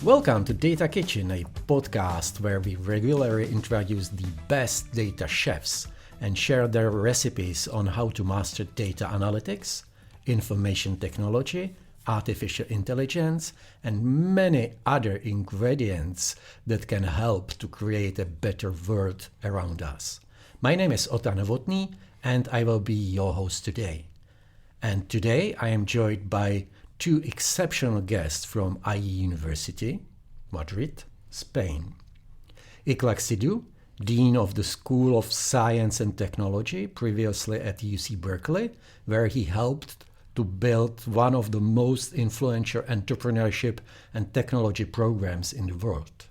Welcome to Data Kitchen, a podcast where we regularly introduce the best data chefs and share their recipes on how to master data analytics, information technology, artificial intelligence, and many other ingredients that can help to create a better world around us. My name is Ota Novotný, and I will be your host today. And today I am joined by two exceptional guests from IE University, Madrid, Spain. Ikhlaq Sidhu, Dean of the School of Science and Technology, previously at UC Berkeley, where he helped to build one of the most influential entrepreneurship and technology programs in the world.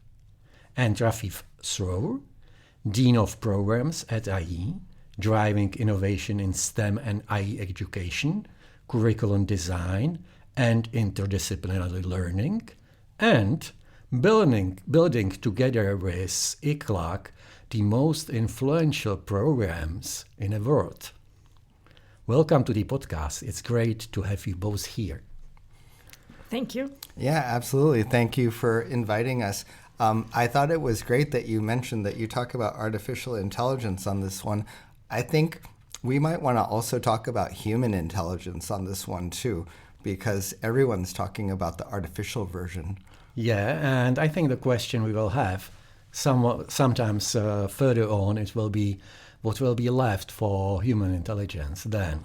And Rafif Srour, Dean of Programs at IE, driving innovation in STEM and IE education, curriculum design, and interdisciplinary learning, and building together with Ikhlaq the most influential programs in the world. Welcome to the podcast. It's great to have you both here. Thank you. Yeah, absolutely. Thank you for inviting us. I thought it was great that you mentioned that you talk about artificial intelligence on this one. I think we might want to also talk about human intelligence on this one too, because everyone's talking about the artificial version. Yeah, and I think the question we will have sometimes further on, it will be what will be left for human intelligence then.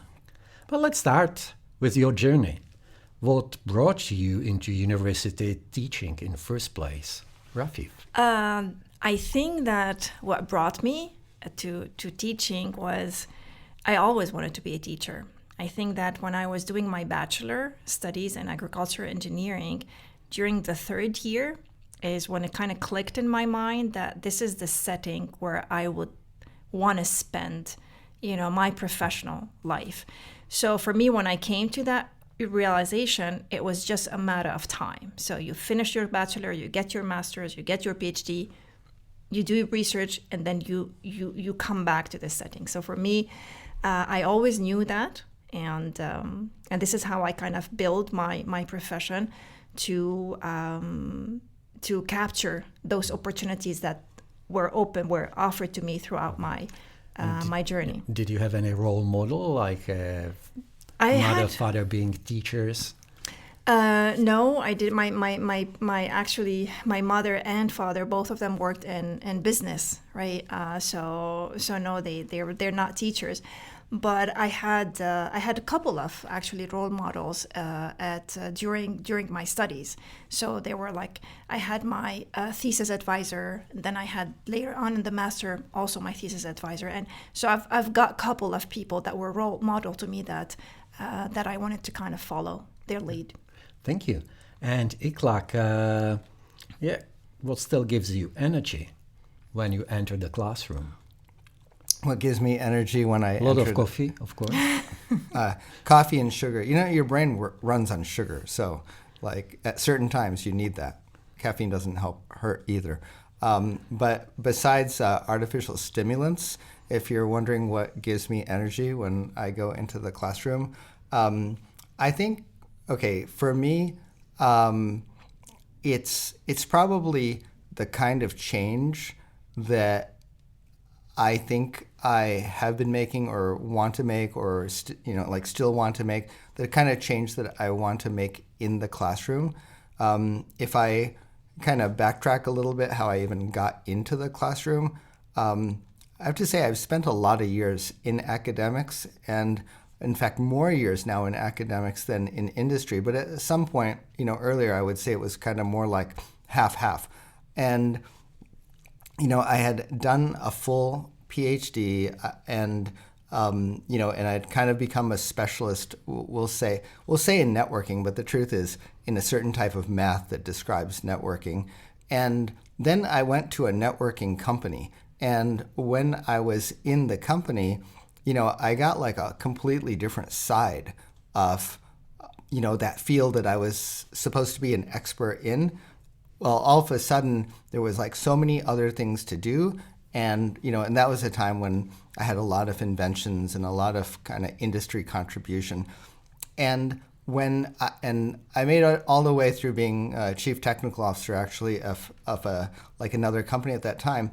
But let's start with your journey. What brought you into university teaching in the first place? Rafif? I think that what brought me to teaching was I always wanted to be a teacher. I think that when I was doing my bachelor studies in agricultural engineering, during the third year is when it kind of clicked in my mind that this is the setting where I would want to spend, my professional life. So for me, when I came to that realization, it was just a matter of time. So you finish your bachelor, you get your master's, you get your PhD, you do research, and then you come back to this setting. So for me, I always knew that. And this is how I kind of build my profession to capture those opportunities that were offered to me throughout my journey. Did you have any role model, like father being teachers? No, I did. My mother and father, both of them worked in business, right? So no, they're not teachers. But I had a couple of actually role models during my studies. So they were like, I had my thesis advisor, and then I had later on in the master also my thesis advisor, and so I've got a couple of people that were role model to me that I wanted to kind of follow their lead. Thank you. And Ikhlaq, what still gives you energy when you enter the classroom? What gives me energy when I A lot of coffee, of course. Coffee and sugar. Your brain runs on sugar, so like at certain times you need that. Caffeine doesn't hurt either. But besides artificial stimulants, if you're wondering what gives me energy when I go into the classroom, I think, for me, it's probably the kind of change that I think I have been making or want to make or still want to make, the kind of change that I want to make in the classroom. If I kind of backtrack a little bit how I even got into the classroom, I have to say I've spent a lot of years in academics, and in fact more years now in academics than in industry. But at some point, earlier I would say it was kind of more like half-half. And I had done a full PhD and I'd kind of become a specialist, we'll say in networking, but the truth is in a certain type of math that describes networking. And then I went to a networking company. And when I was in the company, I got like a completely different side of, that field that I was supposed to be an expert in. Well, all of a sudden, there was like so many other things to do. And, and that was a time when I had a lot of inventions and a lot of kind of industry contribution. And and I made it all the way through being chief technical officer, actually, of another company at that time.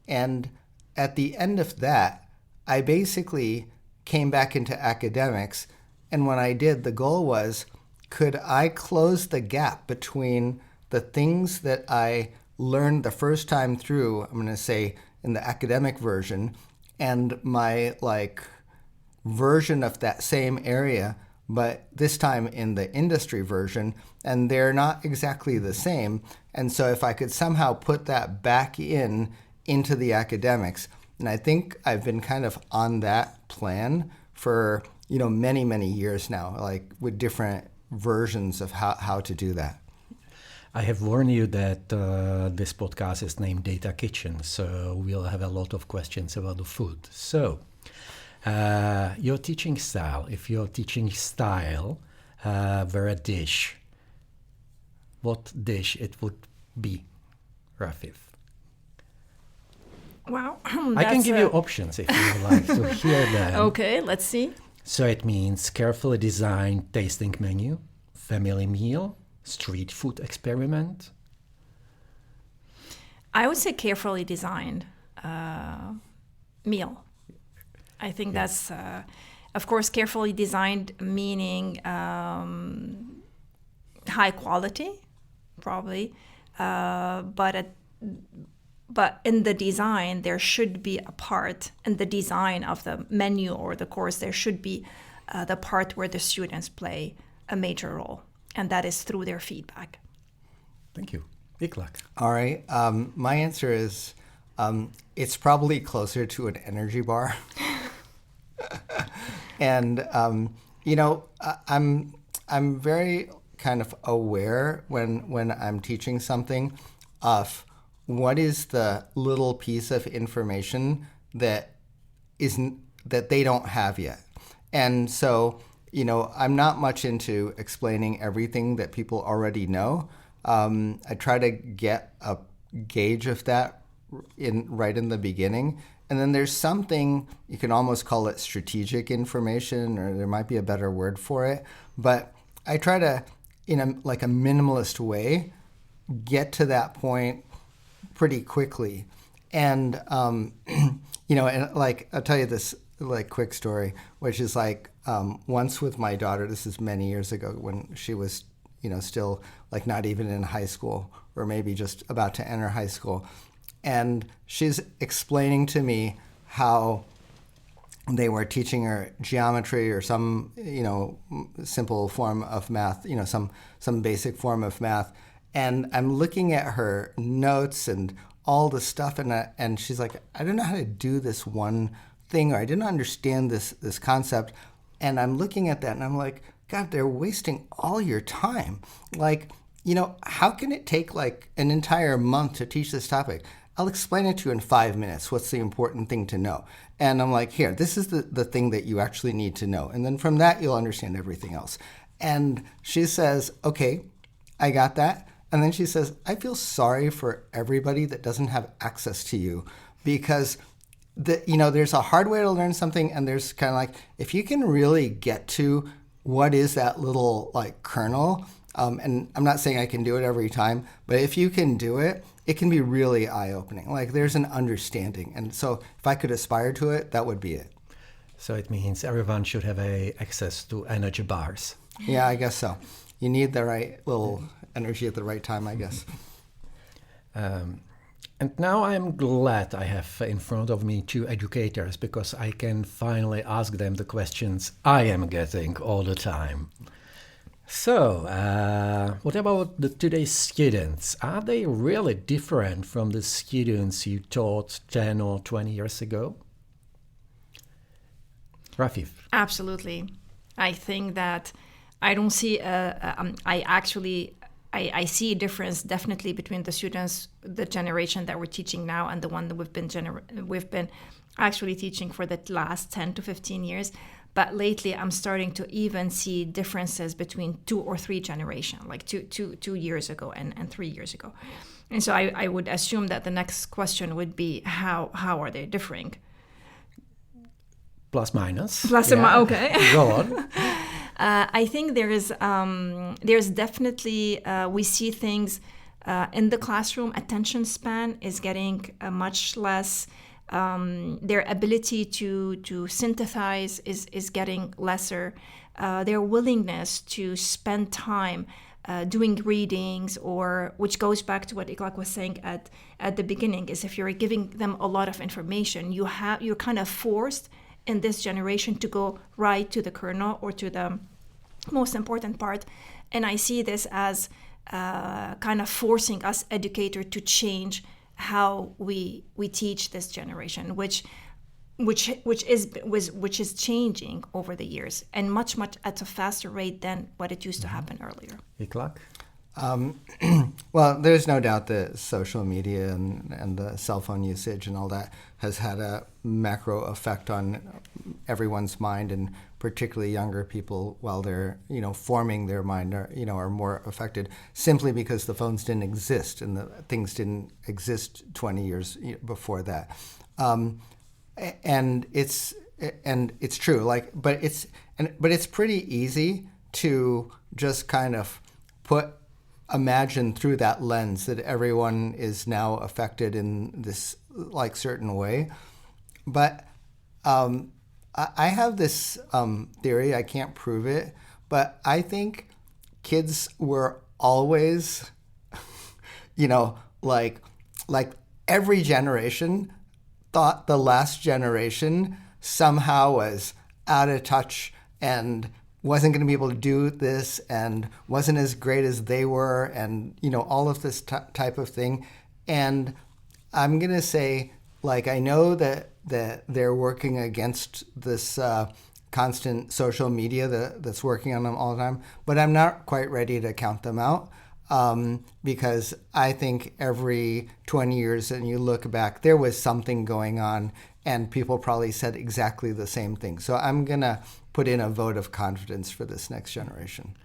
And at the end of that, I basically came back into academics. And when I did, the goal was, could I close the gap between the things that I learned the first time through, I'm going to say in the academic version, and my version of that same area, but this time in the industry version, and they're not exactly the same. And so if I could somehow put that back into the academics, and I think I've been kind of on that plan for, many, many years now, with different versions of how to do that. I have warned you that this podcast is named Data Kitchen, so we'll have a lot of questions about the food. So, your teaching style, if your teaching style were a dish, what dish it would be, Rafif? Wow. I can give you options if you would like to hear them. Okay, let's see. So it means carefully designed tasting menu, family meal, street food experiment. I would say carefully designed meal. I think that's, of course, carefully designed, meaning high quality, probably. But in the design, there should be a part in the design of the menu or the course, there should be the part where the students play a major role, and that is through their feedback. Thank you. Ikhlaq. All right. My answer is it's probably closer to an energy bar. And, I'm very kind of aware when I'm teaching something of what is the little piece of information that they don't have yet. And so, I'm not much into explaining everything that people already know. I try to get a gauge of that right in the beginning. And then there's something, you can almost call it strategic information, or there might be a better word for it. But I try to, in a minimalist way, get to that point pretty quickly. And, and I'll tell you this quick story, which is once with my daughter, this is many years ago when she was, still not even in high school, or maybe just about to enter high school. And she's explaining to me how they were teaching her geometry or some, simple form of math, some basic form of math. And I'm looking at her notes and all the stuff, and she's like, I don't know how to do this one thing, or I didn't understand this concept. And I'm looking at that, and I'm like, God, they're wasting all your time. How can it take an entire month to teach this topic? I'll explain it to you in 5 minutes. What's the important thing to know? And I'm like, here, this is the thing that you actually need to know. And then from that, you'll understand everything else. And she says, okay, I got that. And then she says, I feel sorry for everybody that doesn't have access to you, because there's a hard way to learn something, and there's kind of if you can really get to what is that little kernel, and I'm not saying I can do it every time, but if you can do it, it can be really eye-opening. There's an understanding. And so if I could aspire to it, that would be it. So it means everyone should have access to energy bars. Yeah, I guess so. You need the right little energy at the right time, I guess. And now I'm glad I have in front of me two educators, because I can finally ask them the questions I am getting all the time. So, what about today's students? Are they really different from the students you taught 10 or 20 years ago? Rafif? Absolutely. I think that I don't see I see a difference definitely between the students, the generation that we're teaching now, and the one that we've been actually teaching for the last 10 to 15 years. But lately, I'm starting to even see differences between 2 or 3 generations, like two years ago and 3 years ago. And so I would assume that the next question would be, how are they differing? Plus minus. Plus and minus, okay. Go on. I think there's definitely, we see things in the classroom. Attention span is getting much less. Their ability to synthesize is getting lesser. Their willingness to spend time doing readings, or which goes back to what Ikhlaq was saying at the beginning, is if you're giving them a lot of information, you're kind of forced in this generation to go right to the kernel or to the most important part. And I see this as kind of forcing us educators to change how we teach this generation, which is changing over the years, and much at a faster rate than what it used to happen earlier. Ikhlaq? Well, there's no doubt that social media and the cell phone usage and all that has had a macro effect on everyone's mind, and particularly younger people, while they're forming their mind, are more affected simply because the phones didn't exist and the things didn't exist 20 years before that. And it's true, but it's pretty easy to just kind of imagine through that lens that everyone is now affected in this certain way. But I have this theory, I can't prove it, but I think kids were always, like every generation thought the last generation somehow was out of touch and wasn't going to be able to do this and wasn't as great as they were, and all of this type of thing. And I'm going to say, I know that they're working against this constant social media that's working on them all the time, but I'm not quite ready to count them out. Because I think every 20 years and you look back, there was something going on and people probably said exactly the same thing. So I'm going to put in a vote of confidence for this next generation.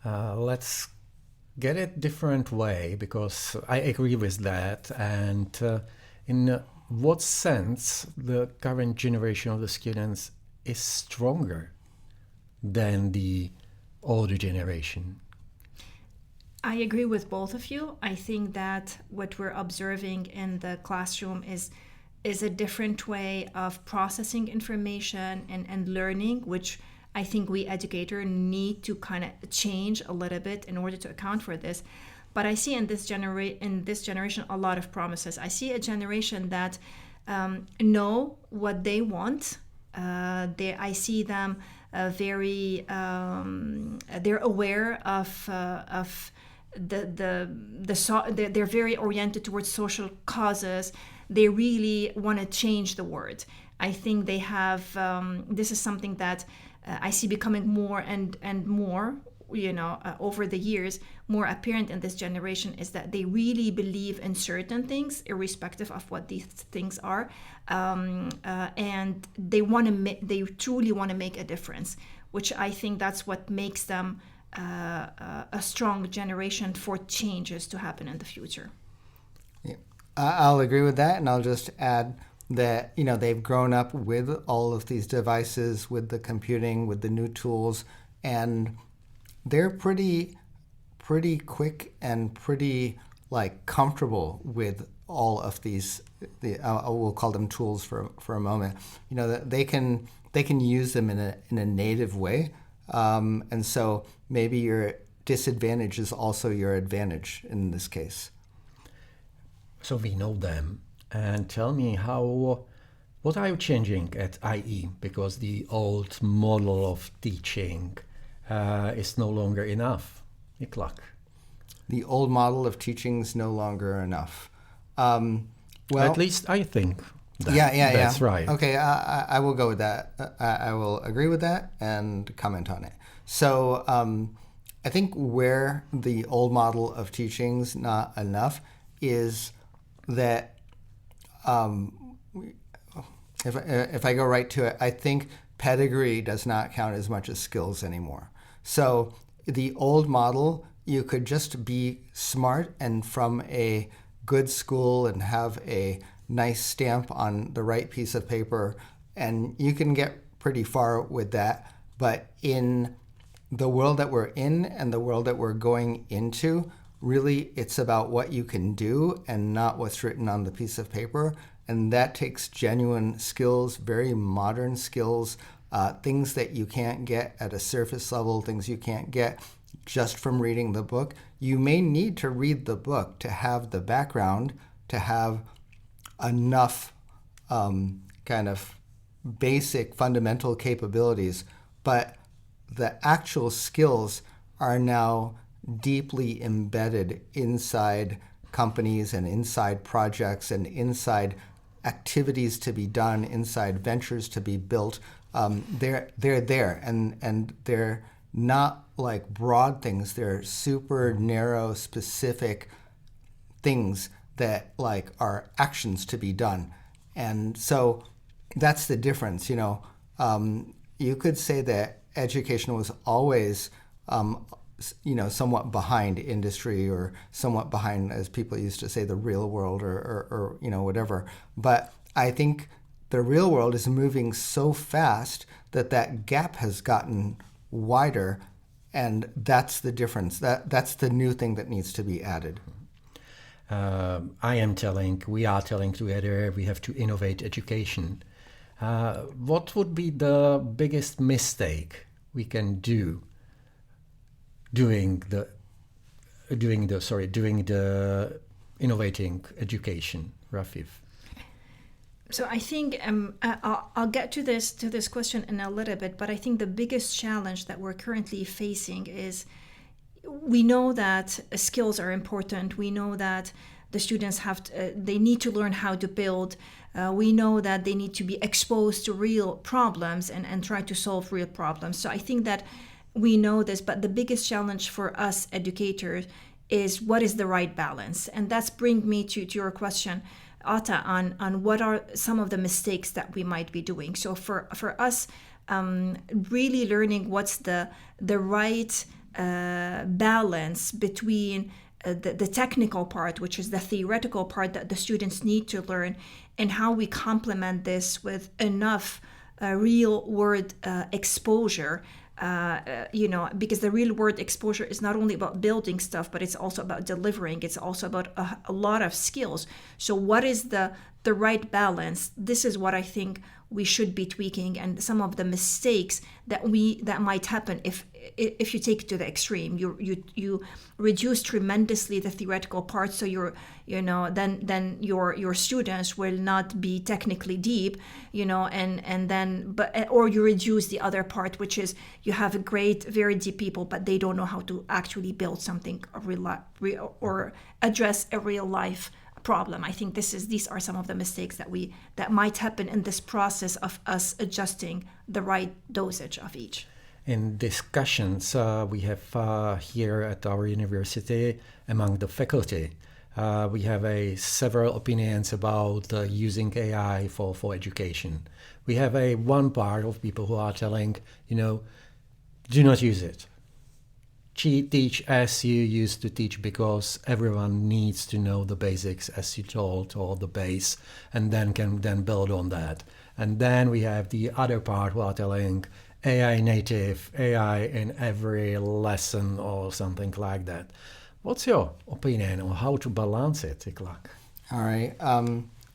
Let's get it different way, because I agree with that. And in what sense the current generation of the students is stronger than the older generation? I agree with both of you. I think that what we're observing in the classroom is a different way of processing information and learning, which I think we educators need to kind of change a little bit in order to account for this. But I see in this generation a lot of promises. I see a generation that know what they want. I see them very. They're aware of they're very oriented towards social causes. They really want to change the world. I think they have. This is something that I see becoming more and more. Over the years, more apparent in this generation is that they really believe in certain things, irrespective of what these things are, and they truly want to make a difference. Which I think that's what makes them a strong generation for changes to happen in the future. Yeah. I'll agree with that, and I'll just add that they've grown up with all of these devices, with the computing, with the new tools, and they're pretty quick and pretty comfortable with all of these. We'll call them tools for a moment. That they can use them in a native way, and so maybe your disadvantage is also your advantage in this case. So we know them, and tell me what are you changing at IE, because the old model of teaching is no longer enough. Ikhlaq. The old model of teaching is no longer enough. Well, at least I think that's right. Okay, I will go with that. I will agree with that and comment on it. So I think where the old model of teaching is not enough is that if I go right to it, I think pedigree does not count as much as skills anymore. So the old model, you could just be smart and from a good school and have a nice stamp on the right piece of paper, and you can get pretty far with that. But in the world that we're in and the world that we're going into, really it's about what you can do and not what's written on the piece of paper. And that takes genuine skills, very modern skills, things that you can't get at a surface level, things you can't get just from reading the book. You may need to read the book to have the background, to have enough kind of basic fundamental capabilities, but the actual skills are now deeply embedded inside companies and inside projects and inside activities to be done, inside ventures to be built. They're there, and they're not like broad things. They're super narrow, specific things that like are actions to be done. And so that's the difference. You could say that education was always, somewhat behind industry, or somewhat behind, as people used to say, the real world, or whatever. But I think the real world is moving so fast that gap has gotten wider, and that's the difference. That's the new thing that needs to be added. We are telling together we have to innovate education. What would be the biggest mistake we can do doing the innovating education, Rafif? So I think I'll get to this question in a little bit, but I think the biggest challenge that we're currently facing is, we know that skills are important. We know that the students they need to learn how to build. We know that they need to be exposed to real problems and try to solve real problems. So I think that we know this, but the biggest challenge for us educators is, what is the right balance? And that's bring me to your question, Ota, on what are some of the mistakes that we might be doing. So for us, really learning what's the right balance between the technical part, which is the theoretical part that the students need to learn, and how we complement this with enough real world exposure. Because the real world exposure is not only about building stuff, but it's also about delivering. It's also about a lot of skills. So what is the right balance? This is what I think we should be tweaking, and some of the mistakes that might happen if you take it to the extreme. You reduce tremendously the theoretical part, so then your students will not be technically deep, or you reduce the other part, which is you have a great, very deep people, but they don't know how to actually build something or address a real life problem. I think these are some of the mistakes that might happen in this process of us adjusting the right dosage of each. In discussions we have here at our university among the faculty, we have several opinions about using AI for education. We have one part of people who are telling, do not use it. Teach as you used to teach, because everyone needs to know the basics, as you told, or the base, and then can build on that. And then we have the other part who are telling AI native, AI in every lesson or something like that. What's your opinion on how to balance it, Ikhlaq? All right.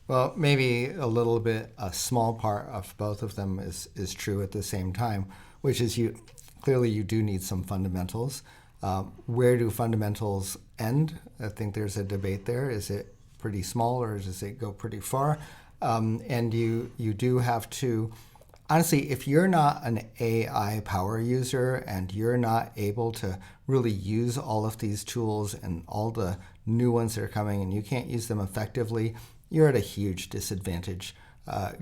Well, maybe a small part of both of them is true at the same time, which is clearly you do need some fundamentals. Where do fundamentals end? I think there's a debate there. Is it pretty small, or does it go pretty far? And you do have to, honestly, if you're not an AI power user and you're not able to really use all of these tools and all the new ones that are coming, and you can't use them effectively, you're at a huge disadvantage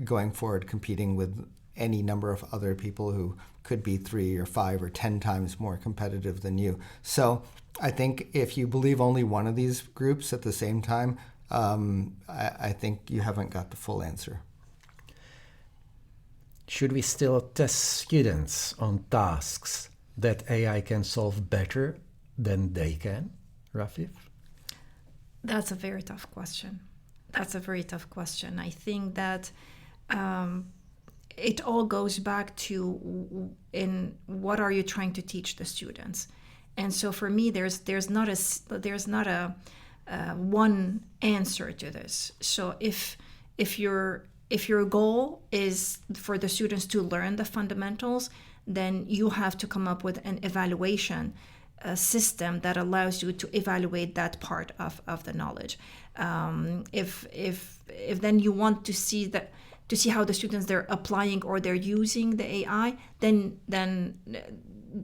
going forward, competing with any number of other people who could be 3 or 5 or 10 times more competitive than you. So I think if you believe only one of these groups at the same time, I think you haven't got the full answer. Should we still test students on tasks that AI can solve better than they can, Rafif? That's a very tough question. I think that it all goes back to in what are you trying to teach the students. And so for me, there's not a one answer to this. So if your goal is for the students to learn the fundamentals, then you have to come up with an evaluation system that allows you to evaluate that part of the knowledge. If then you want to see how the students they're applying or they're using the AI, then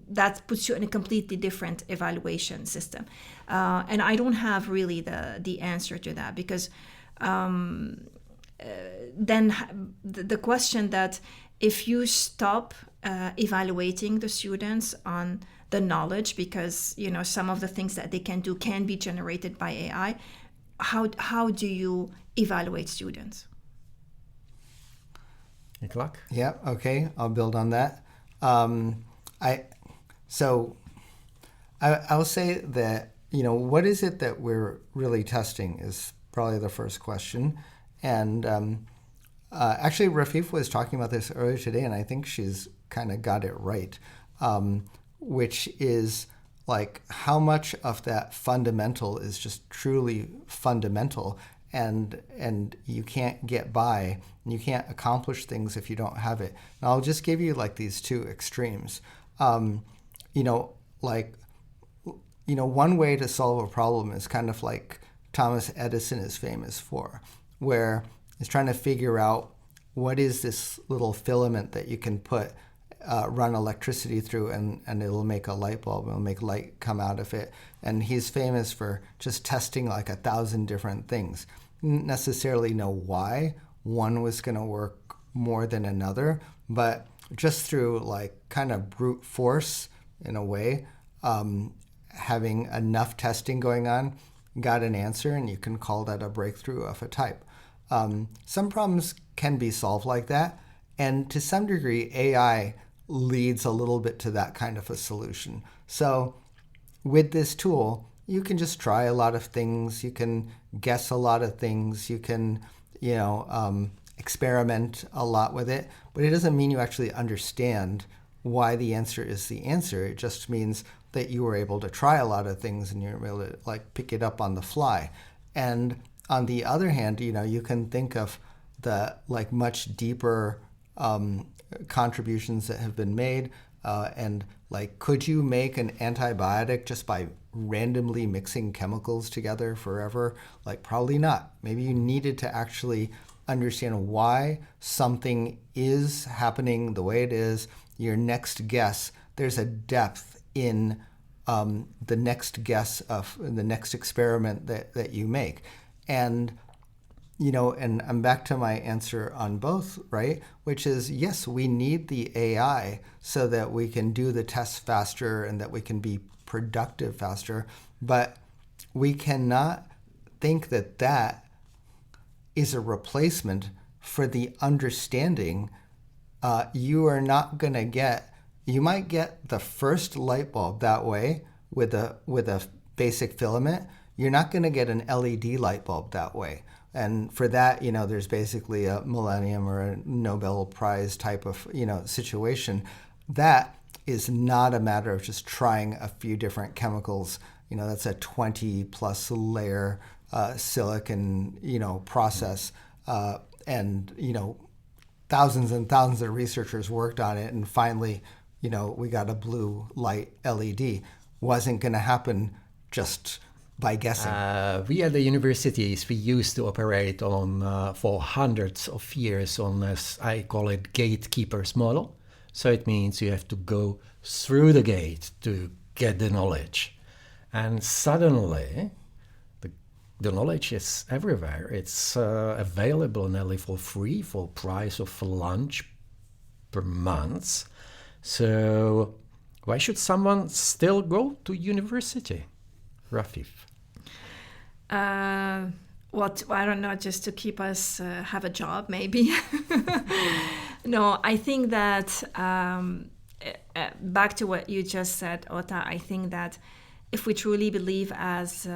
that puts you in a completely different evaluation system. And I don't have really the answer to that, because then the question that if you stop evaluating the students on the knowledge, because some of the things that they can do can be generated by AI, how do you evaluate students? Ikhlaq? Yeah, okay, I'll build on that. I'll say that, what is it that we're really testing is probably the first question. And actually, Rafif was talking about this earlier today, and I think she's kind of got it right, which is like how much of that fundamental is just truly fundamental, and you can't get by, and you can't accomplish things if you don't have it. And I'll just give you like these two extremes. One way to solve a problem is kind of like Thomas Edison is famous for, where he's trying to figure out what is this little filament that you can run electricity through, and it'll make a light bulb, it'll make light come out of it. And he's famous for just testing like 1,000 different things. Didn't necessarily know why one was going to work more than another, but just through like kind of brute force in a way, having enough testing going on, got an answer, and you can call that a breakthrough of a type. Some problems can be solved like that, and to some degree, AI leads a little bit to that kind of a solution. So with this tool, you can just try a lot of things, you can guess a lot of things, you can, experiment a lot with it, but it doesn't mean you actually understand why the answer is the answer. It just means that you were able to try a lot of things and you're able to like pick it up on the fly. And on the other hand, you can think of the like much deeper contributions that have been made, and like, could you make an antibiotic just by randomly mixing chemicals together forever? Like, probably not. Maybe you needed to actually understand why something is happening the way it is. Your next guess, there's a depth in the next guess of the next experiment that you make. And and I'm back to my answer on both, right? Which is, yes, we need the AI so that we can do the tests faster and that we can be productive faster. But we cannot think that is a replacement for the understanding. You might get the first light bulb that way with a basic filament. You're not going to get an LED light bulb that way. And for that, there's basically a Millennium or a Nobel Prize type of, situation. That is not a matter of just trying a few different chemicals. That's a 20 plus layer silicon, process. And thousands and thousands of researchers worked on it. And finally, we got a blue light LED. Wasn't going to happen just by guessing. We at the universities, we used to operate on for hundreds of years on, as I call it, gatekeepers model. So it means you have to go through the gate to get the knowledge. And suddenly, the knowledge is everywhere. It's available nearly for free, for price of lunch per month. So why should someone still go to university, Rafif? I don't know, just to keep us have a job, maybe. No, I think that back to what you just said, Ota, I think that if we truly believe as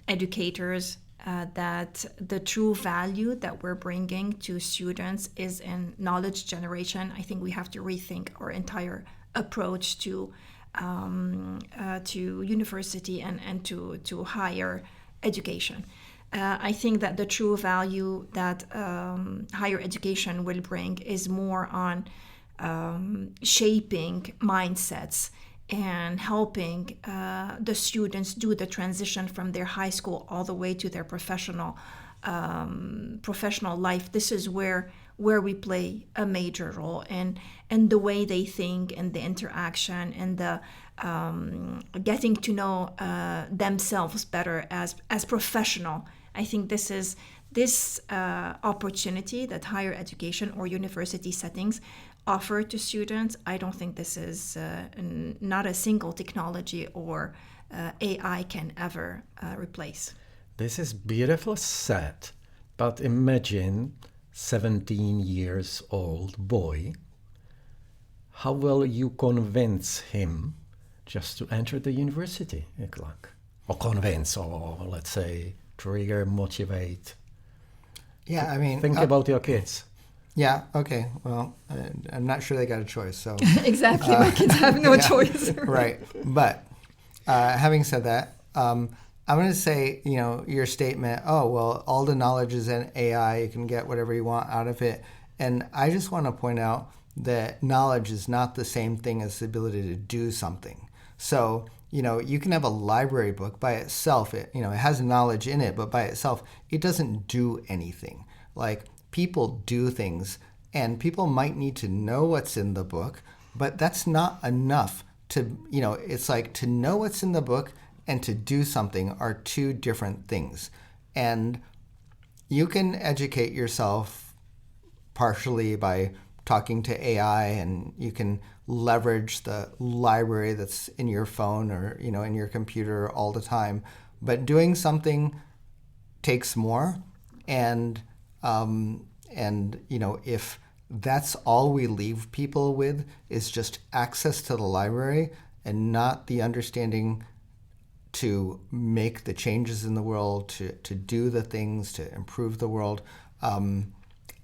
educators that the true value that we're bringing to students is in knowledge generation. I think we have to rethink our entire approach to university and to higher education. I think that the true value that higher education will bring is more on shaping mindsets and helping the students do the transition from their high school all the way to their professional life. This is where we play a major role in the way they think and the interaction and the getting to know themselves better as professional. I think this opportunity that higher education or university settings offer to students, I don't think this is not a single technology or AI can ever replace. This is beautifully said, but imagine 17 years old boy. How will you convince him just to enter the university, Ikhlaq? Or convince, or let's say trigger, motivate? Yeah, I mean... Think about your kids. Yeah, okay. Well, I'm not sure they got a choice, so... Exactly, my kids have no choice. Right. But having said that, I'm going to say, your statement, oh, well, all the knowledge is in AI, you can get whatever you want out of it. And I just want to point out that knowledge is not the same thing as the ability to do something. So, you can have a library book by itself. It has knowledge in it, but by itself, it doesn't do anything. Like, people do things, and people might need to know what's in the book, but that's not enough to, it's like to know what's in the book and to do something are two different things. And you can educate yourself partially by talking to AI, and you can leverage the library that's in your phone or, in your computer all the time. But doing something takes more. And if that's all we leave people with is just access to the library and not the understanding to make the changes in the world, to do the things, to improve the world. And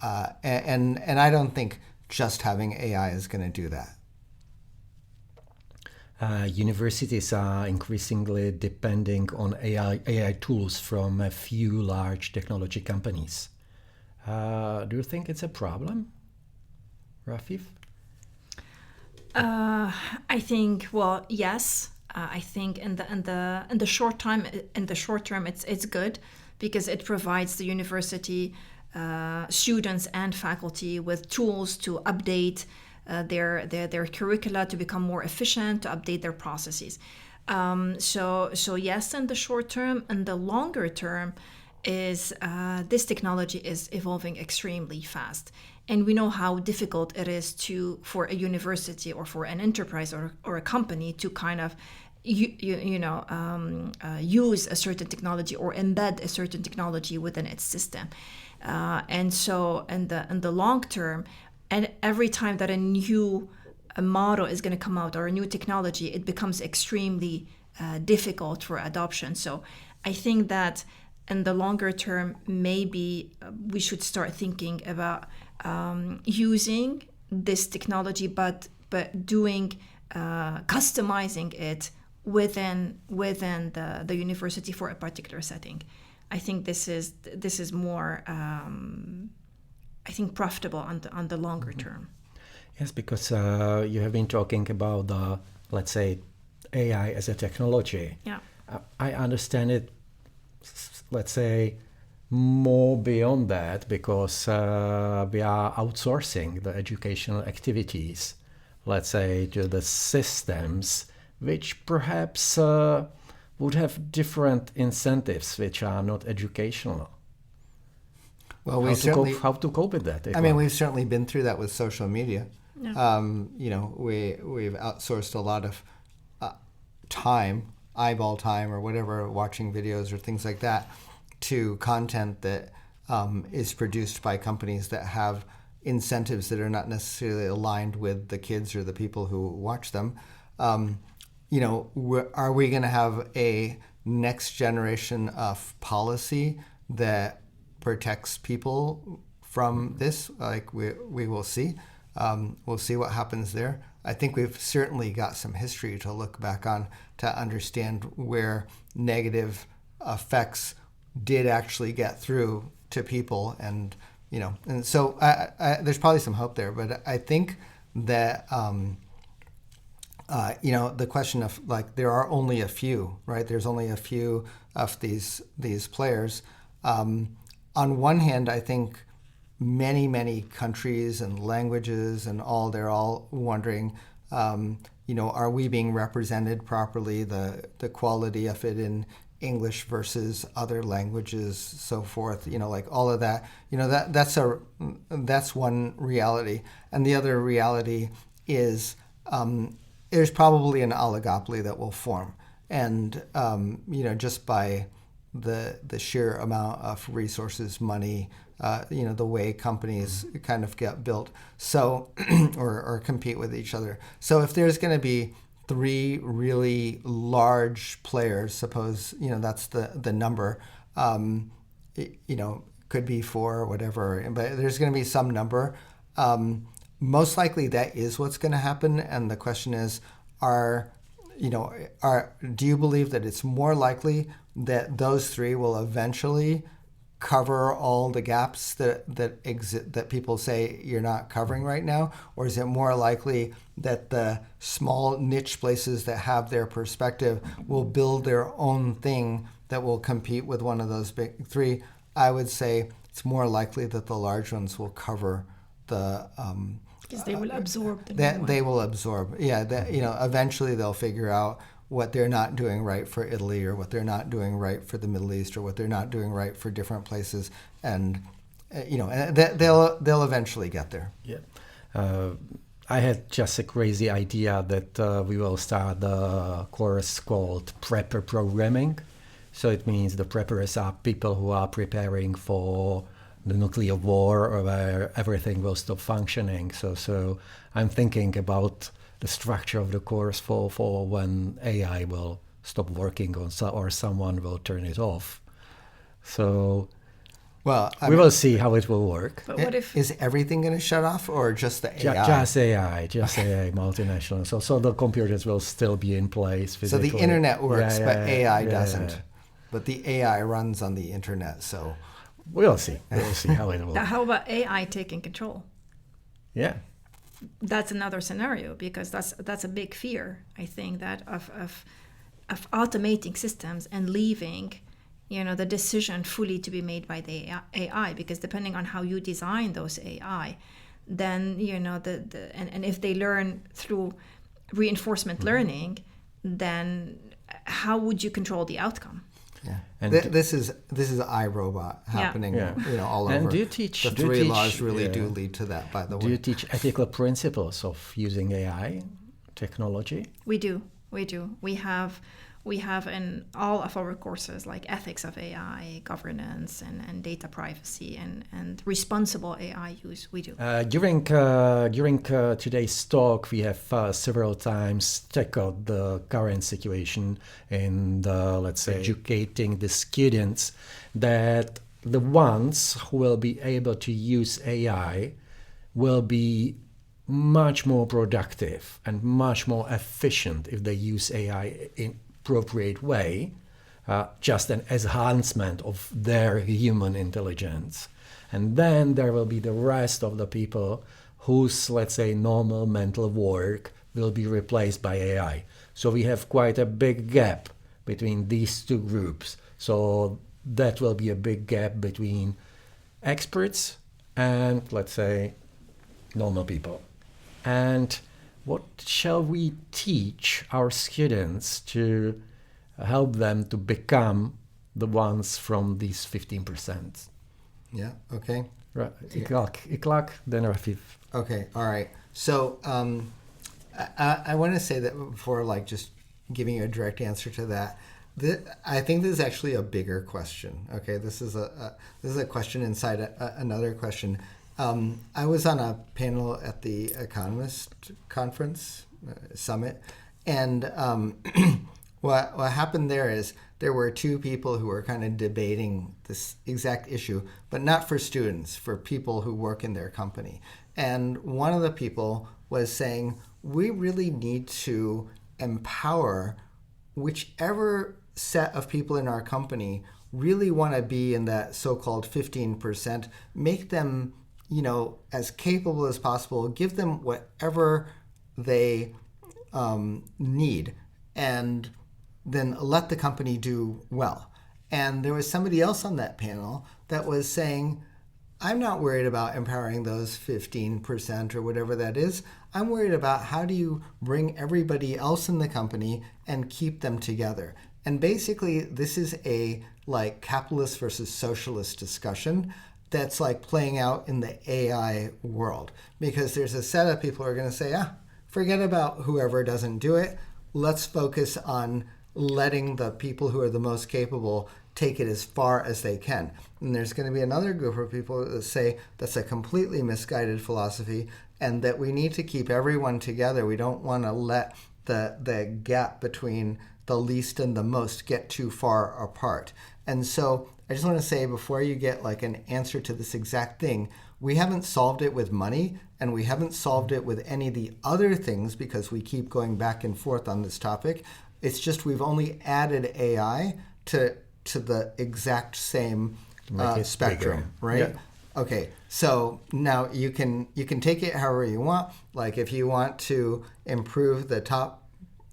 I don't think just having AI is going to do that. Universities are increasingly depending on AI tools from a few large technology companies. Do you think it's a problem, Rafif? I think, well, yes. I think in the short term, it's good because it provides the university students and faculty with tools to update their curricula to become more efficient, to update their processes. So yes, in the short term. In the longer term, is this technology is evolving extremely fast, and we know how difficult it is for a university or for an enterprise or a company to kind of use a certain technology or embed a certain technology within its system. And so in the long term, and every time that a new model is going to come out or a new technology, it becomes extremely difficult for adoption. So I think that in the longer term, maybe we should start thinking about using this technology, but doing customizing it within the university for a particular setting. I think this is more I think profitable on the longer term. Yes, because you have been talking about the, let's say, AI as a technology. Yeah. I understand it, let's say, more beyond that, because we are outsourcing the educational activities, let's say, to the systems which perhaps would have different incentives which are not educational. Well, how to cope with that? I mean, we've certainly been through that with social media. Yeah. We've outsourced a lot of time, eyeball time or whatever, watching videos or things like that, to content that is produced by companies that have incentives that are not necessarily aligned with the kids or the people who watch them. Are we going to have a next generation of policy that protects people from this. Like we will see. We'll see what happens there. I think we've certainly got some history to look back on to understand where negative effects did actually get through to people, and so there's probably some hope there. But I think that the question of like there are only a few, right? There's only a few of these players. On one hand, I think many countries and languages and they're all wondering, are we being represented properly? The quality of it in English versus other languages, so forth. Like all of that. That's one reality, and the other reality is there's probably an oligopoly that will form, and just by the sheer amount of resources, money, the way companies kind of get built, so or compete with each other. So if there's going to be 3 really large players, suppose that's the number, could be 4 or whatever, but there's going to be some number. Most likely that is what's going to happen, and the question is, do you believe that it's more likely that those 3 will eventually cover all the gaps that exist, that people say you're not covering right now? Or is it more likely that the small niche places that have their perspective will build their own thing that will compete with one of those big 3? I would say it's more likely that the large ones will cover the because they will absorb them. They will absorb. Yeah, eventually they'll figure out what they're not doing right for Italy, or what they're not doing right for the Middle East, or what they're not doing right for different places, and they'll eventually get there. Yeah, I had just a crazy idea that we will start a course called Prepper Programming. So it means the preppers are people who are preparing for the nuclear war, or where everything will stop functioning. So I'm thinking about the structure of the course for when AI will stop working or someone will turn it off. So we will see how it will work. But what if is everything going to shut off, or just the AI? Just AI, multinational. So the computers will still be in place physically. So the internet works, but AI doesn't. Yeah. But the AI runs on the internet, so we'll see how it will. Now, how about AI taking control? Yeah. That's another scenario, because that's a big fear, I think, that of automating systems and leaving the decision fully to be made by the AI, because depending on how you design those AI, then and if they learn through reinforcement learning, then how would you control the outcome? Yeah, and this is iRobot happening, all over. And do you teach the 3 laws really do lead to that? By the way, do you teach ethical principles of using AI technology? We do. We have in all of our courses like ethics of AI, governance, and data privacy, and responsible AI use. We do. During today's talk, we have several times tackled the current situation in let's say, educating the students, that the ones who will be able to use AI will be much more productive and much more efficient if they use AI in appropriate way, just an enhancement of their human intelligence. And then there will be the rest of the people whose, let's say, normal mental work will be replaced by AI. So we have quite a big gap between these 2 groups. So that will be a big gap between experts and, let's say, normal people. And what shall we teach our students to help them to become the ones from these 15%? Yeah, okay. Right. Ikhlaq, then Rafif. Okay, all right. So I want to say that before, like, just giving you a direct answer to that, I think this is actually a bigger question. Okay, this is a question inside another question. I was on a panel at the Economist Conference Summit, and What happened there is there were two people who were kind of debating this exact issue, but not for students, for people who work in their company. And one of the people was saying, we really need to empower whichever set of people in our company really want to be in that so-called 15%, make them, as capable as possible, give them whatever they need, and then let the company do well. And there was somebody else on that panel that was saying, I'm not worried about empowering those 15% or whatever that is. I'm worried about how do you bring everybody else in the company and keep them together. And basically, this is a capitalist versus socialist discussion that's playing out in the AI world. Because there's a set of people who are going to say, forget about whoever doesn't do it. Let's focus on letting the people who are the most capable take it as far as they can. And there's going to be another group of people that say that's a completely misguided philosophy and that we need to keep everyone together. We don't want to let the gap between the least and the most get too far apart. And so I just want to say, before you get an answer to this exact thing, we haven't solved it with money, and we haven't solved it with any of the other things because we keep going back and forth on this topic. It's just we've only added AI to the exact same spectrum, bigger. right? Yeah. Okay, so now you can take it however you want. If you want to improve the top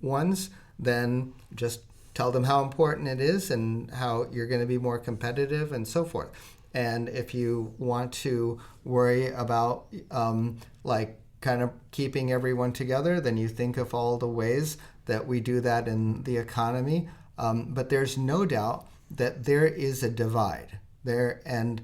ones, then just tell them how important it is and how you're going to be more competitive and so forth. And if you want to worry about kind of keeping everyone together, then you think of all the ways that we do that in the economy. But there's no doubt that there is a divide there, and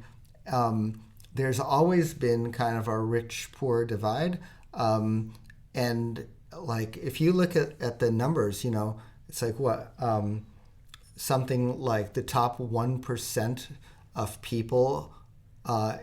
there's always been kind of a rich-poor divide. And if you look at the numbers, it's something like the top 1% of people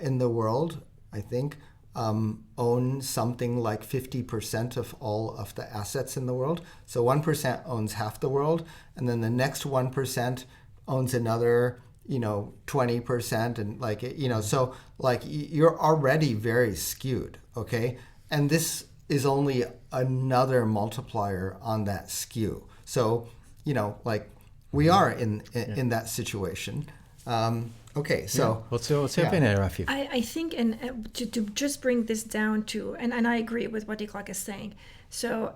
in the world, I think, own something like 50% of all of the assets in the world. So 1% owns half the world, and then the next 1% owns another, 20%, and so you're already very skewed, okay? And this is only another multiplier on that skew. So, we are in that situation. Okay, so what's your opinion, Rafif? I think, and to just bring this down to, and I agree with what Ikhlaq is saying. So,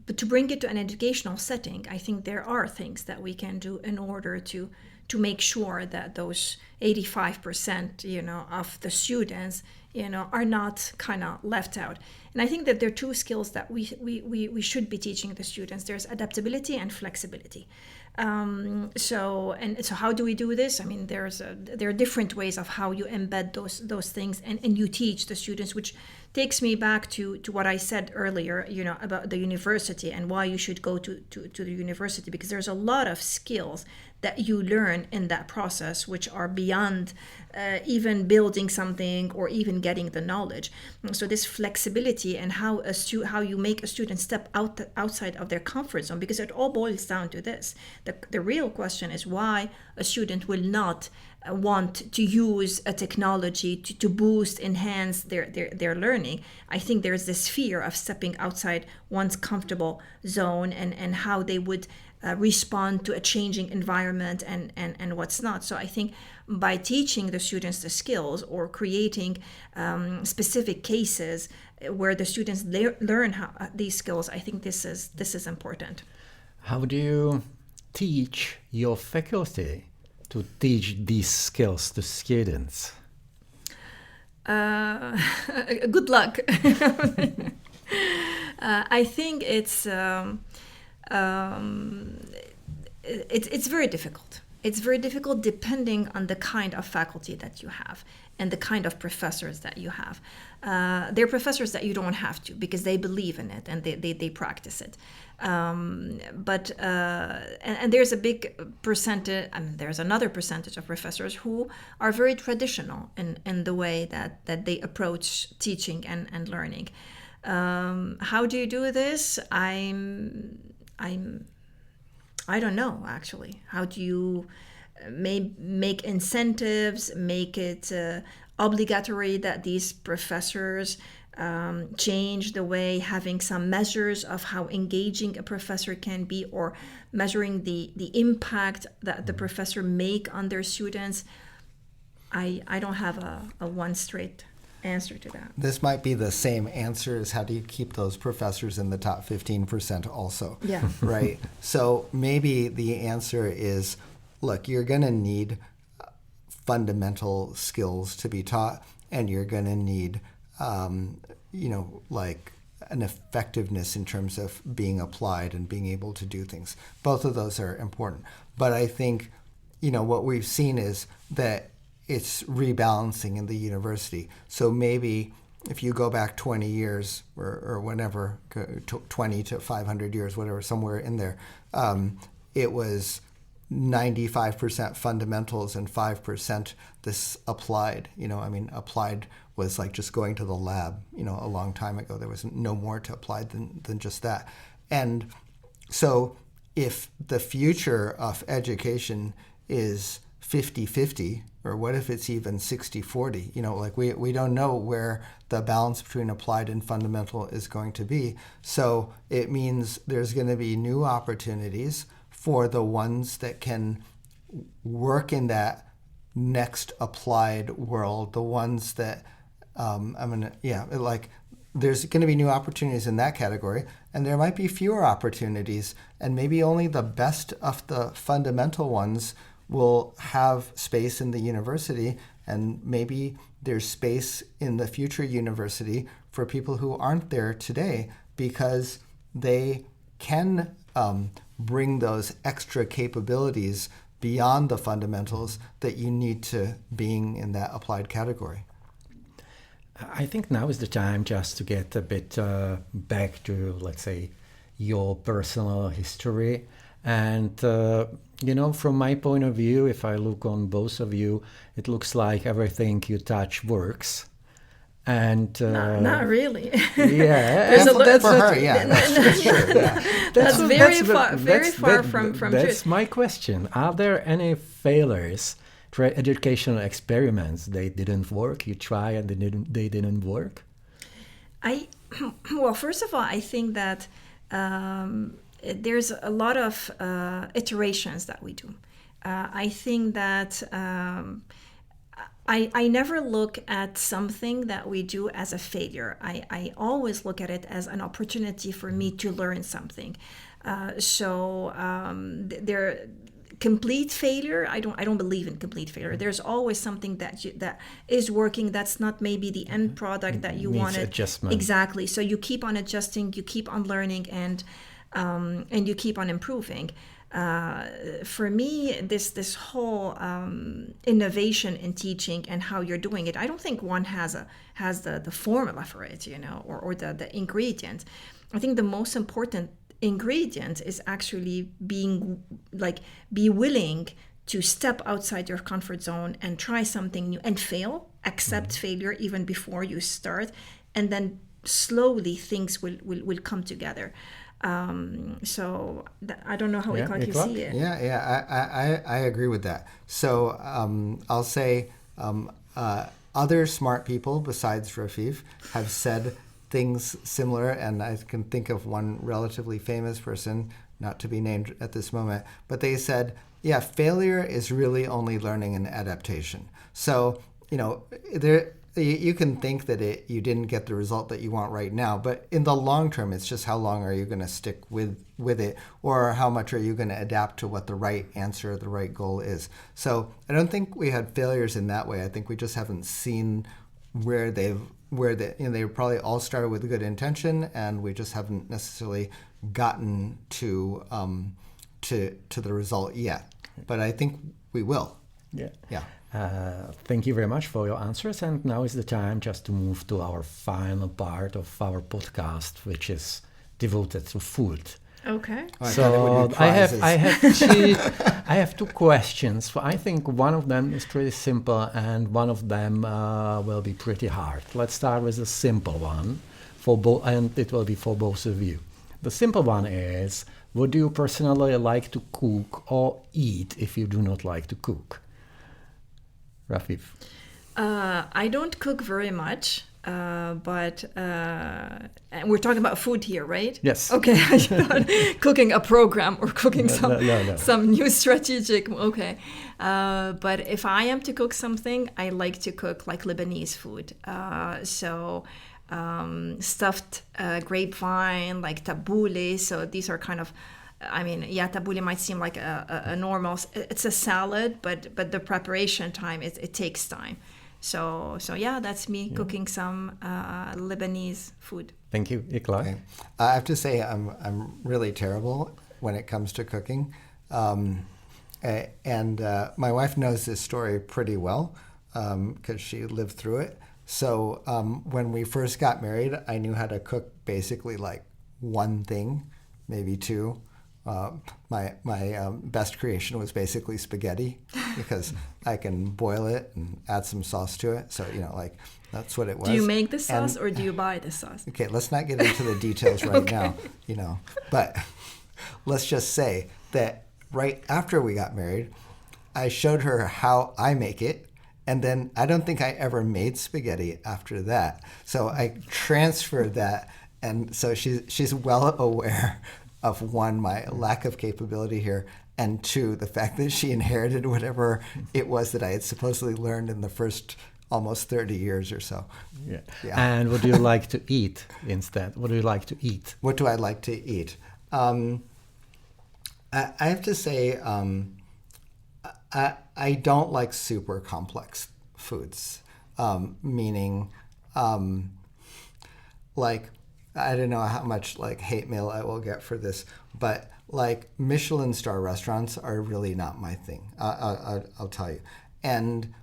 but to bring it to an educational setting, I think there are things that we can do in order to make sure that those 85%, of the students, are not kind of left out. And I think that there are two skills that we should be teaching the students. There's adaptability and flexibility. So how do we do this? I mean, there are different ways of how you embed those things and you teach the students, which takes me back to what I said earlier, about the university and why you should go to the university, because there's a lot of skills that you learn in that process, which are beyond even building something or even getting the knowledge. So this flexibility and how you make a student step outside of their comfort zone, because it all boils down to this. The real question is why a student will not want to use a technology to boost, enhance their learning. I think there's this fear of stepping outside one's comfortable zone and how they would respond to a changing environment and what's not. So I think by teaching the students the skills or creating specific cases where the students learn these skills, I think this is important. How do you teach your faculty to teach these skills to students? Good luck. I think it's very difficult. It's very difficult depending on the kind of faculty that you have and the kind of professors that you have. There are professors that you don't have to because they believe in it and they practice it. But there's a big percentage, there's another percentage of professors who are very traditional in the way that they approach teaching and learning. How do you do this? I'm I don't know, actually. How do you make incentives, make it obligatory that these professors change the way, having some measures of how engaging a professor can be, or measuring the impact that the professor make on their students? I don't have a one straight answer to that. This might be the same answer as how do you keep those professors in the top 15% also. Yeah. Right? So maybe the answer is, look, you're going to need fundamental skills to be taught, and you're going to need, like an effectiveness in terms of being applied and being able to do things. Both of those are important. But I think, what we've seen is that it's rebalancing in the university. So maybe if you go back 20 years or whenever, 20 to 500 years, whatever, somewhere in there, it was 95% fundamentals and 5% this applied. Applied was like just going to the lab, a long time ago. There was no more to applied than just that. And so if the future of education is 50-50, or what if it's even 60-40? We don't know where the balance between applied and fundamental is going to be. So it means there's going to be new opportunities for the ones that can work in that next applied world, the ones that there's going to be new opportunities in that category, and there might be fewer opportunities, and maybe only the best of the fundamental ones will have space in the university, and maybe there's space in the future university for people who aren't there today because they can bring those extra capabilities beyond the fundamentals that you need to being in that applied category. I think now is the time just to get a bit back to, let's say, your personal history. And, from my point of view, if I look on both of you, it looks like everything you touch works. And not really. Yeah, that's for her. Yeah, that's true. Yeah. That's very far from That's truth. my question. Are there any failures, educational experiments? They didn't work. You try and they didn't work. Well, first of all, I think that there's a lot of iterations that we do. I think that. I never look at something that we do as a failure. I always look at it as an opportunity for me to learn something. Complete failure, I don't believe in complete failure. There's always something that is working. That's not maybe the end product that you wanted. Adjustment. Exactly. So you keep on adjusting, you keep on learning, and you keep on improving. For me, this whole innovation in teaching and how you're doing it, I don't think one has the formula for it, or the ingredient. I think the most important ingredient is actually be willing to step outside your comfort zone and try something new and fail, accept failure even before you start, and then slowly things will come together. So I don't know how Ikhlaq you see it. Yeah, I agree with that. So I'll say other smart people besides Rafif have said things similar, and I can think of one relatively famous person, not to be named at this moment, but they said, failure is really only learning and adaptation. So, you can think that you didn't get the result that you want right now, but in the long term, it's just how long are you going to stick with it, or how much are you going to adapt to what the right answer, the right goal is. So I don't think we had failures in that way. I think we just haven't seen where they probably all started with good intention, and we just haven't necessarily gotten to the result yet. But I think we will. Yeah. Thank you very much for your answers, and now is the time just to move to our final part of our podcast, which is devoted to food. Okay. So I have two questions. I think one of them is pretty simple, and one of them will be pretty hard. Let's start with the simple one and it will be for both of you. The simple one is, would you personally like to cook or eat if you do not like to cook? Rafif? I don't cook very much, but and we're talking about food here, right? Yes. Okay, I thought cooking a program or cooking No. some new strategic. Okay, but if I am to cook something, I like to cook like Lebanese food. Stuffed grapevine, like tabbouleh. So these are kind of, tabbouleh might seem like a normal. It's a salad, but the preparation time it takes time. So yeah, that's me cooking some Lebanese food. Thank you, Ikhlaq. Okay. I have to say I'm really terrible when it comes to cooking, and my wife knows this story pretty well because she lived through it. So when we first got married, I knew how to cook basically like one thing, maybe two. My best creation was basically spaghetti because I can boil it and add some sauce to it. So, that's what it was. Do you make the sauce or do you buy the sauce? Okay, let's not get into the details right now, but let's just say that right after we got married, I showed her how I make it. And then I don't think I ever made spaghetti after that. So I transferred that. And so she's well aware of, one, my lack of capability here, and two, the fact that she inherited whatever it was that I had supposedly learned in the first almost 30 years or so. Yeah. And what do you like to eat instead? What do you like to eat? What do I like to eat? I have to say, I don't like super complex foods, meaning, I don't know how much hate mail I will get for this, but Michelin star restaurants are really not my thing. I'll tell you, and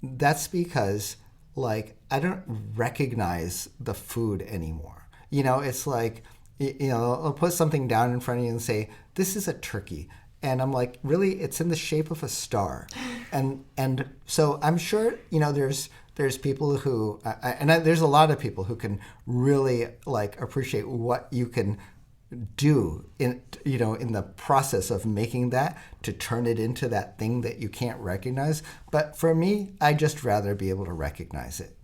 that's because I don't recognize the food anymore. It's I'll put something down in front of you and say, "This is a turkey." And I'm like, really? It's in the shape of a star. And so I'm sure, there's people who, there's a lot of people who can really appreciate what you can do in the process of making that to turn it into that thing that you can't recognize. But for me, I just rather be able to recognize it.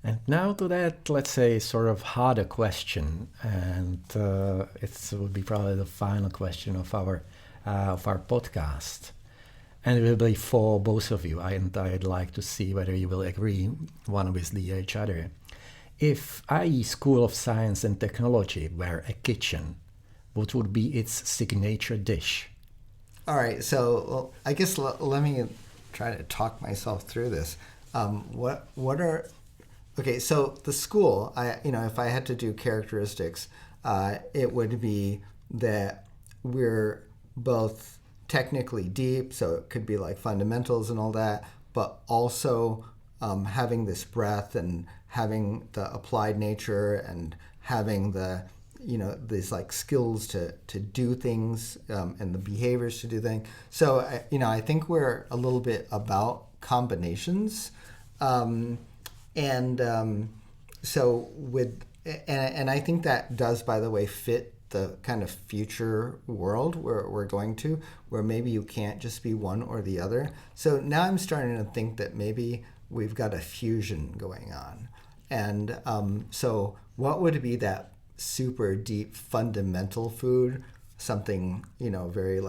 And now to that, let's say, sort of harder question, and it will be probably the final question of our podcast, and it will be for both of you. And I'd like to see whether you will agree one with each other. If IE School of Science and Technology were a kitchen, what would be its signature dish? All right, so I guess let me try to talk myself through this. Okay, so the school, if I had to do characteristics, it would be that we're both technically deep, so it could be fundamentals and all that, but also having this breadth and having the applied nature and having the, these skills to do things and the behaviors to do things. So, I think we're a little bit about combinations. And I think that does, by the way, fit the kind of future world where we're going to, where maybe you can't just be one or the other. So now I'm starting to think that maybe we've got a fusion going on. And so what would be that super deep fundamental food? Something, very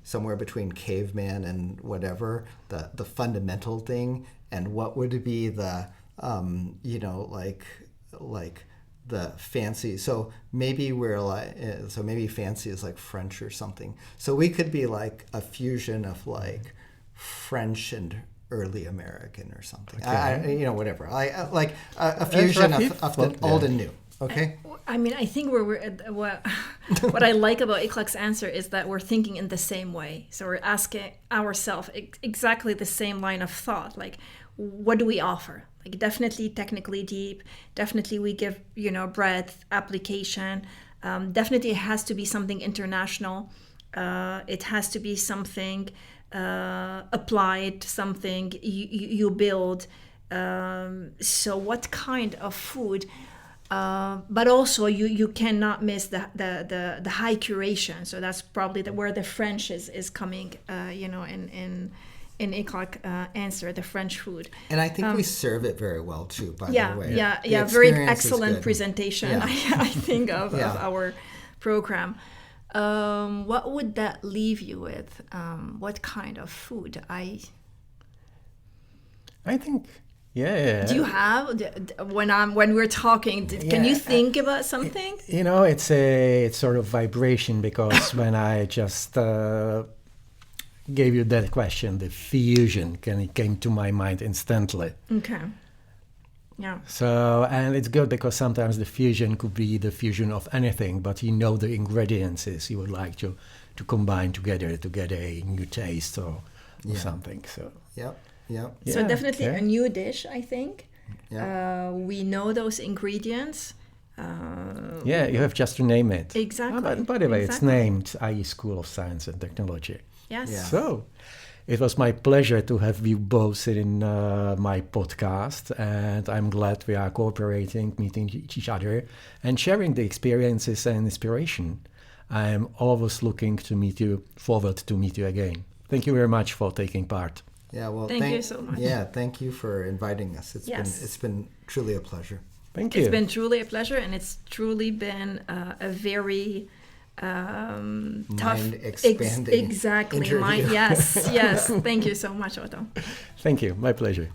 somewhere between caveman and whatever, the fundamental thing. And what would be the the fancy. So maybe maybe fancy is French or something. So we could be a fusion of French and early American or something. Okay. Whatever. A fusion of the old and new. Okay. I think what I like about Ikhlaq's answer is that we're thinking in the same way. So we're asking ourselves exactly the same line of thought. What do we offer? Definitely technically deep. Definitely we give, breadth, application. Definitely it has to be something international. It has to be something applied, something you build. So what kind of food? But also you cannot miss the high curation. So that's probably where the French is coming, in Ikhlaq answer, the French food. And I think we serve it very well too, by the way. Yeah, very excellent presentation, I think, of our program. What would that leave you with? What kind of food? I think, Do you have, when we're talking, can you think about something? It's sort of vibration, because when I just gave you that question, the fusion came to my mind instantly. Okay. Yeah. So, and it's good because sometimes the fusion could be the fusion of anything, but the ingredients you would like to combine together to get a new taste or something. So. Yep. So definitely a new dish, I think. Yeah. We know those ingredients. You have just to name it. Exactly. By the way, it's named IE School of Science and Technology. Yes. Yeah. So, it was my pleasure to have you both in my podcast, and I'm glad we are cooperating, meeting each other, and sharing the experiences and inspiration. I'm always looking forward to meet you again. Thank you very much for taking part. Yeah, well, thank you so much. Yeah, thank you for inviting us. It's been truly a pleasure. Thank you. It's been truly a pleasure, and it's truly been a very tough, mind-expanding exactly. interview. Yes. Thank you so much, Otto. Thank you. My pleasure.